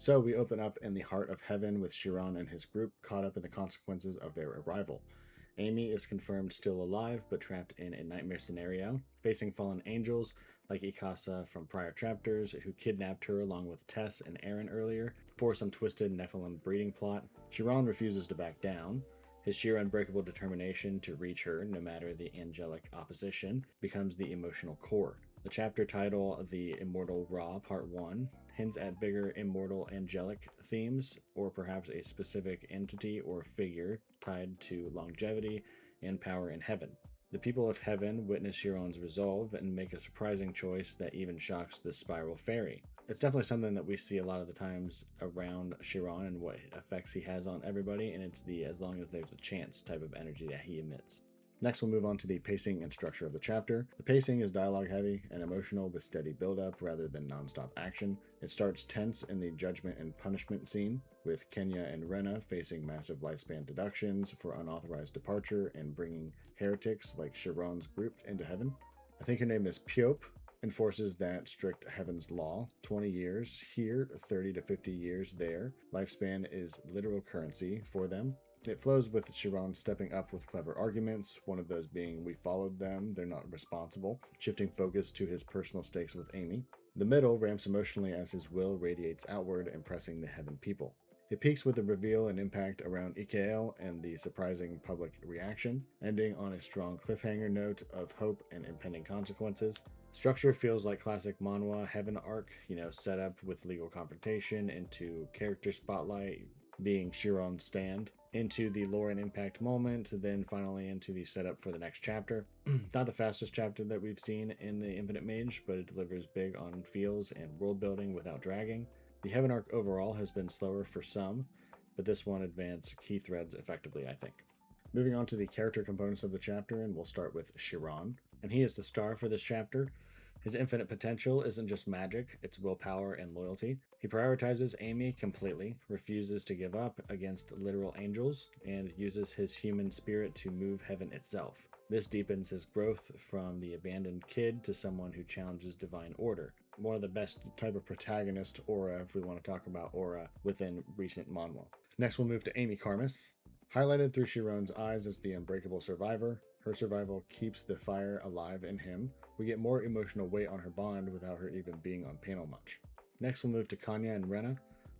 So we open up in the heart of heaven with Chiron and his group caught up in the consequences of their arrival. Amy is confirmed still alive, but trapped in a nightmare scenario, facing fallen angels like Ikasa from prior chapters, who kidnapped her along with Tess and Aaron earlier for some twisted Nephilim breeding plot. Chiron refuses to back down. His sheer unbreakable determination to reach her, no matter the angelic opposition, becomes the emotional core. The chapter title, The Immortal Ra Part 1, hints at bigger immortal angelic themes, or perhaps a specific entity or figure tied to longevity and power in heaven. The people of heaven witness Chiron's resolve and make a surprising choice that even shocks the spiral fairy. It's definitely something that we see a lot of the times around Chiron and what effects he has on everybody, and it's the as long as there's a chance type of energy that he emits. Next, we'll move on to the pacing and structure of the chapter. The pacing is dialogue heavy and emotional with steady build-up rather than non-stop action. It starts tense in the judgment and punishment scene, with Kenya and Rena facing massive lifespan deductions for unauthorized departure and bringing heretics like Chiron's group into heaven. I think her name is Piop, enforces that strict heaven's law. 20 years here, 30 to 50 years there. Lifespan is literal currency for them. It flows with Chiron stepping up with clever arguments, one of those being, we followed them, they're not responsible, shifting focus to his personal stakes with Amy. The middle ramps emotionally as his will radiates outward, impressing the heaven people. It peaks with the reveal and impact around Ikael and the surprising public reaction, ending on a strong cliffhanger note of hope and impending consequences. Structure feels like classic manhwa heaven arc, set up with legal confrontation into character spotlight being Chiron's stand, into the lore and impact moment, then finally into the setup for the next chapter. Not the fastest chapter that we've seen in the Infinite Mage, but it delivers big on feels and world building without dragging. The Heaven arc overall has been slower for some, but this one advanced key threads effectively, I think. Moving on to the character components of the chapter, and we'll start with Chiron. And he is the star for this chapter. His infinite potential isn't just magic, it's willpower and loyalty. He prioritizes Amy completely, refuses to give up against literal angels, and uses his human spirit to move heaven itself. This deepens his growth from the abandoned kid to someone who challenges divine order. One of the best type of protagonist aura, if we want to talk about aura, within recent manhwa. Next we'll move to Amy Karmas. Highlighted through Chiron's eyes as the unbreakable survivor, her survival keeps the fire alive in him. We get more emotional weight on her bond without her even being on panel much. Next we'll move to Kanya and Rena.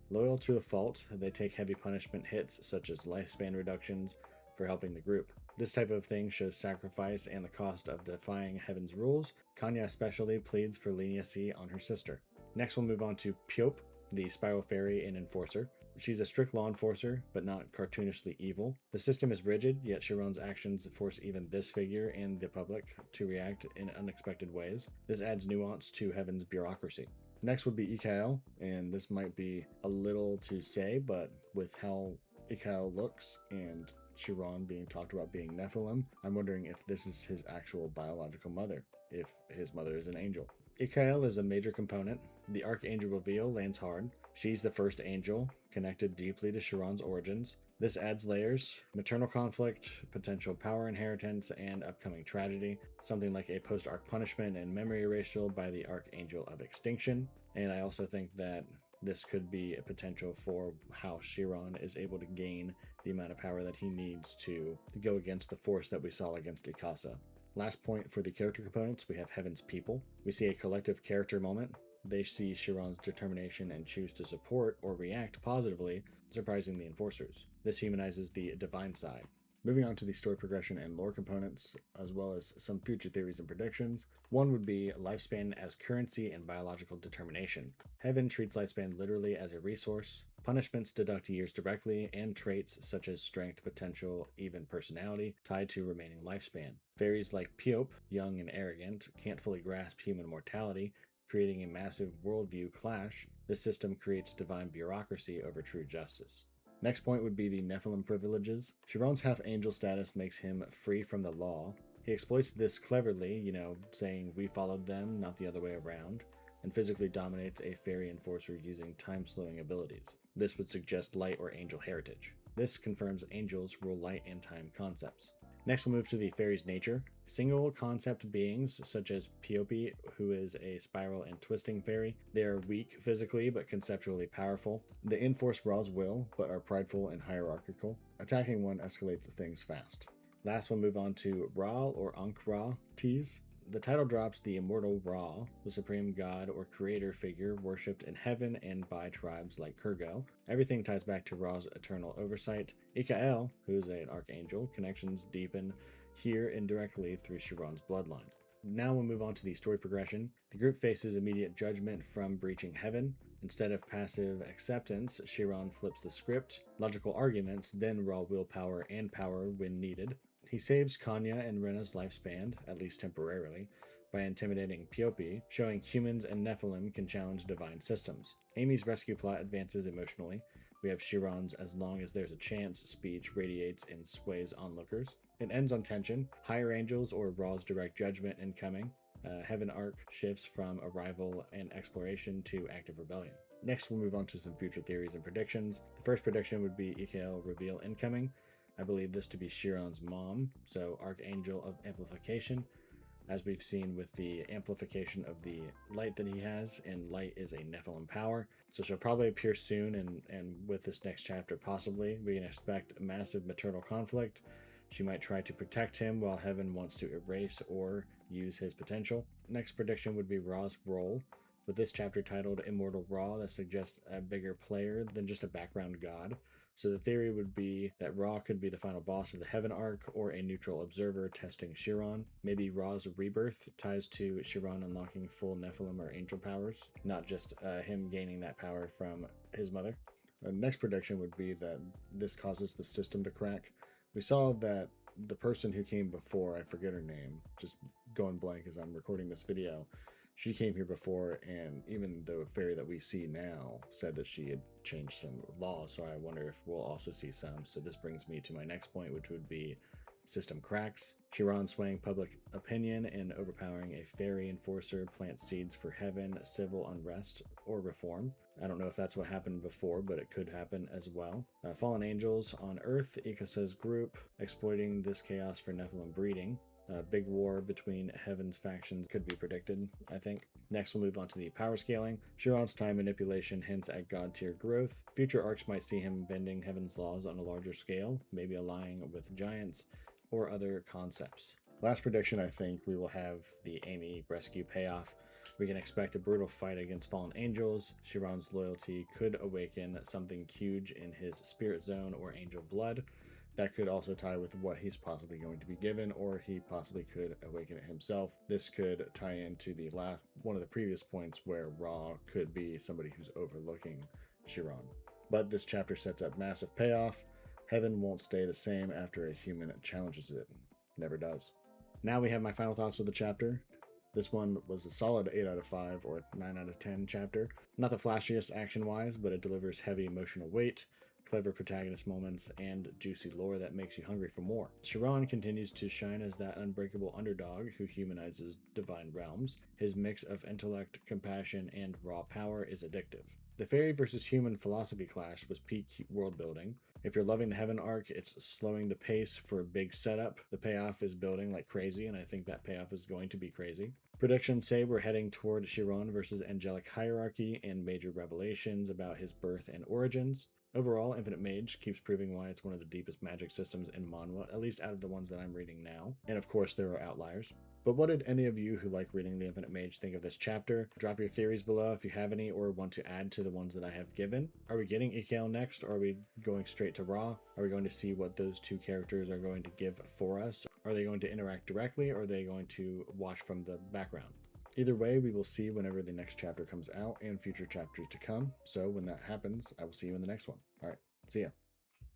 Loyal to a fault, they take heavy punishment hits such as lifespan reductions for helping the group. This type of thing shows sacrifice and the cost of defying heaven's rules. Kanya especially pleads for leniency on her sister. Next we'll move on to Piop, the spiral fairy and enforcer. She's a strict law enforcer, but not cartoonishly evil. The system is rigid, yet Chiron's actions force even this figure and the public to react in unexpected ways. This adds nuance to Heaven's bureaucracy. Next would be Ikael, and this might be a little to say, but with how Ikael looks and Chiron being talked about being Nephilim, I'm wondering if this is his actual biological mother, if his mother is an angel. Ikael is a major component. The Archangel reveal lands hard. She's the first angel, connected deeply to Chiron's origins. This adds layers, maternal conflict, potential power inheritance, and upcoming tragedy, something like a post-arc punishment and memory erasure by the Archangel of Extinction. And I also think that this could be a potential for how Chiron is able to gain the amount of power that he needs to go against the force that we saw against Ikasa. Last point for the character components, we have Heaven's people. We see a collective character moment. They see Chiron's determination and choose to support or react positively, surprising the enforcers. This humanizes the divine side. Moving on to the story progression and lore components, as well as some future theories and predictions. One would be lifespan as currency and biological determination. Heaven treats lifespan literally as a resource. Punishments deduct years directly, and traits such as strength, potential, even personality, tied to remaining lifespan. Fairies like Piop, young and arrogant, can't fully grasp human mortality, creating a massive worldview clash. This system creates divine bureaucracy over true justice. Next point would be the Nephilim privileges. Chiron's half-angel status makes him free from the law. He exploits this cleverly, saying we followed them, not the other way around, and physically dominates a fairy enforcer using time-slowing abilities. This would suggest light or angel heritage. This confirms angels rule light and time concepts. Next, we'll move to the fairy's nature. Single concept beings, such as Piope, who is a spiral and twisting fairy. They are weak physically, but conceptually powerful. They enforce Ra's will, but are prideful and hierarchical. Attacking one escalates things fast. Last, we'll move on to Ra or Ankh-Ra teas. The title drops the immortal Ra, the supreme god or creator figure worshipped in heaven and by tribes like Kurgo. Everything ties back to Ra's eternal oversight. Ikael, who is an archangel, connections deepen here indirectly through Chiron's bloodline. Now we'll move on to the story progression. The group faces immediate judgment from breaching heaven. Instead of passive acceptance, Chiron flips the script, logical arguments, then raw willpower and power when needed. He saves Kanya and Rena's lifespan, at least temporarily, by intimidating Piope, showing humans and Nephilim can challenge divine systems. Amy's rescue plot advances emotionally. We have Chiron's "as long as there's a chance" speech radiates and sways onlookers. It ends on tension, higher angels or Ra's direct judgment incoming. Heaven arc shifts from arrival and exploration to active rebellion. Next, we'll move on to some future theories and predictions. The first prediction would be Ikael reveal incoming. I believe this to be Chiron's mom, so Archangel of Amplification, as we've seen with the amplification of the light that he has, and light is a Nephilim power. So she'll probably appear soon, and with this next chapter possibly, we can expect a massive maternal conflict. She might try to protect him while Heaven wants to erase or use his potential. Next prediction would be Ra's role. With this chapter titled Immortal Ra, that suggests a bigger player than just a background god. So the theory would be that Ra could be the final boss of the Heaven arc or a neutral observer testing Chiron. Maybe Ra's rebirth ties to Chiron unlocking full Nephilim or angel powers, not just him gaining that power from his mother. The next prediction would be that this causes the system to crack. We saw that the person who came before, I forget her name, just going blank as I'm recording this video, she came here before, and even the fairy that we see now said that she had changed some laws, so I wonder if we'll also see some. So this brings me to my next point, which would be system cracks. Chiron swaying public opinion and overpowering a fairy enforcer plants seeds for heaven, civil unrest, or reform. I don't know if that's what happened before, but it could happen as well. Fallen angels on Earth, Ikasa's group, exploiting this chaos for Nephilim breeding. Big war between Heaven's factions could be predicted, I think. Next, we'll move on to the power scaling. Chiron's time manipulation hints at god tier growth. Future arcs might see him bending Heaven's laws on a larger scale, maybe allying with giants or other concepts. Last prediction, I think we will have the Amy rescue payoff. We can expect a brutal fight against fallen angels. Chiron's loyalty could awaken something huge in his spirit zone or angel blood. That could also tie with what he's possibly going to be given, or he possibly could awaken it himself. This could tie into the last one of the previous points where Ra could be somebody who's overlooking Chiron. But this chapter sets up massive payoff. Heaven won't stay the same after a human challenges it. Never does. Now we have my final thoughts of the chapter. This one was a solid 8 out of 5 or 9 out of 10 chapter. Not the flashiest action-wise, but it delivers heavy emotional weight, clever protagonist moments, and juicy lore that makes you hungry for more. Chiron continues to shine as that unbreakable underdog who humanizes divine realms. His mix of intellect, compassion, and raw power is addictive. The fairy versus human philosophy clash was peak world building. If you're loving the Heaven arc, it's slowing the pace for a big setup. The payoff is building like crazy, and I think that payoff is going to be crazy. Predictions say we're heading toward Chiron versus angelic hierarchy and major revelations about his birth and origins. Overall, Infinite Mage keeps proving why it's one of the deepest magic systems in manhwa, at least out of the ones that I'm reading now. And of course, there are outliers. But what did any of you who like reading the Infinite Mage think of this chapter? Drop your theories below if you have any or want to add to the ones that I have given. Are we getting Ikael next, or are we going straight to Ra? Are we going to see what those two characters are going to give for us? Are they going to interact directly, or are they going to watch from the background? Either way, we will see whenever the next chapter comes out and future chapters to come. So when that happens, I will see you in the next one. All right, see ya.